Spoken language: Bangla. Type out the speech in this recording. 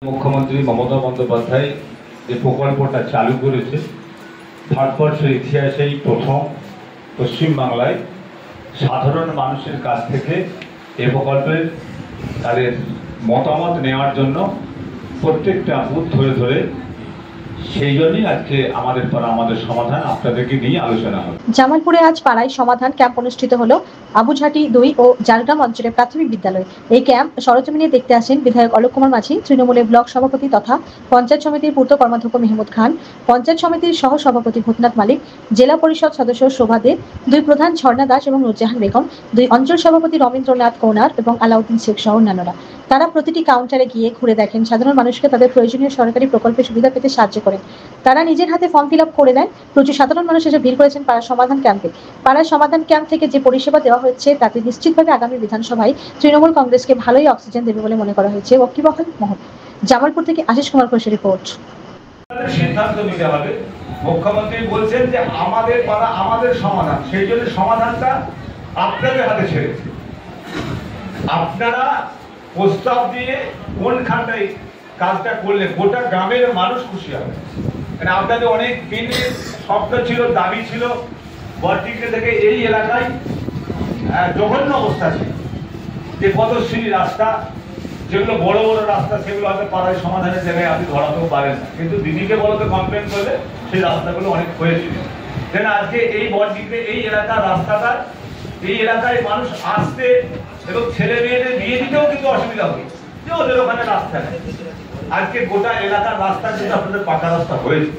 মুখ্যমন্ত্রী মমতা বন্দ্যোপাধ্যায় যে প্রকল্পটা চালু করেছে, ভারতবর্ষের ইতিহাসেই প্রথম পশ্চিমবাংলায় সাধারণ মানুষের কাছ থেকে এ প্রকল্পের তাদের মতামত নেওয়ার জন্য প্রত্যেকটা বুথ ধরে ধরে সেই জন্যই আজকে আমাদের পাড়া আমাদের সমাধান আপনাদেরকে নিয়ে আলোচনা হবে। জামালপুরে আজ পাড়ায় সমাধান ক্যাম্প অনুষ্ঠিত হলো আবুঝাটি 2 ও জারগ্রাম অঞ্চলের প্রাথমিক বিদ্যালয়। এই ক্যাম্প সরজমিনে দেখতে আসেন বিধায়ক অলোক কুমার মাঝি, তৃণমূলের ব্লক সভাপতি তথা পঞ্চায়েত সমিতির পূর্ত কর্মাধ্যক্ষ মেহমুদ খান, পঞ্চায়েত সমিতির সহ সভাপতি ভূতনাথ মালিক, জেলা পরিষদ সদস্য শোভা দে, 2 প্রধান ঝর্ণা দাস এবং নুরজাহান বেগম, 2 অঞ্চল সভাপতি রবীন্দ্রনাথ কৌনার এবং আলাউদ্দিন শেখ সহ অন্যান্যরা। তারা প্রতিটি কাউন্টারে গিয়ে ঘুরে দেখেন, সাধারণ মানুষকে তাদের প্রয়োজনীয় সরকারি প্রকল্পের সুবিধা পেতে সাহায্য করেন। তারা নিজের হাতে ফর্ম ফিল আপ করে দেন। প্রচুর সাধারণ মানুষ এসে ভিড় করেছেন পাড়ার সমাধান ক্যাম্পে। পাড়ার সমাধান ক্যাম্প থেকে যে পরিষেবা দেওয়া হচ্ছে তাতে নিশ্চিতভাবে আগামী বিধানসভায় তৃণমূল কংগ্রেসকে ভালোই অক্সিজেন দেবে বলে মনে করা হয়েছে। ওয়াকিবহাল মহল। জামালপুর থেকে আশিস কুমার ঘোষের রিপোর্ট। সিদ্ধান্ত নিতে হবে। মুখ্যমন্ত্রী বলছেন যে আমাদের পাড়া আমাদের সমাধান, সেই জন্য সমাধানটা আপনাদের হাতে ছেড়েছে। আপনারা প্রস্তাব দিয়ে কোনখানটায় কাজটা করলে গোটা গ্রামের মানুষ খুশি হবে। মানে আপনাদের অনেক দিনের স্বপ্ন ছিল, দাবি ছিল, বরটিকে থেকে এই এলাকায় জঘন্য অবস্থা ছিল যে পদশ্রী রাস্তা, যেগুলো বড় বড় রাস্তা, সেগুলো হয়তো পাড়ায় সমাধানের জায়গায় আপনি ধরাতেও পারেন না, কিন্তু দিদিকে বলতে কমপ্লেন করলে সেই রাস্তাগুলো অনেক হয়েছিল। যেন আজকে এই বরটিকে এই এলাকার রাস্তাটা, এই এলাকায় মানুষ আসতে এবং ছেলে মেয়েদের বিয়ে দিতেও কিন্তু অসুবিধা হয় যে ওদের ওখানে রাস্তা নেই। আজকে গোটা এলাকার রাস্তা কিন্তু আপনাদের পাকা রাস্তা হয়েছে।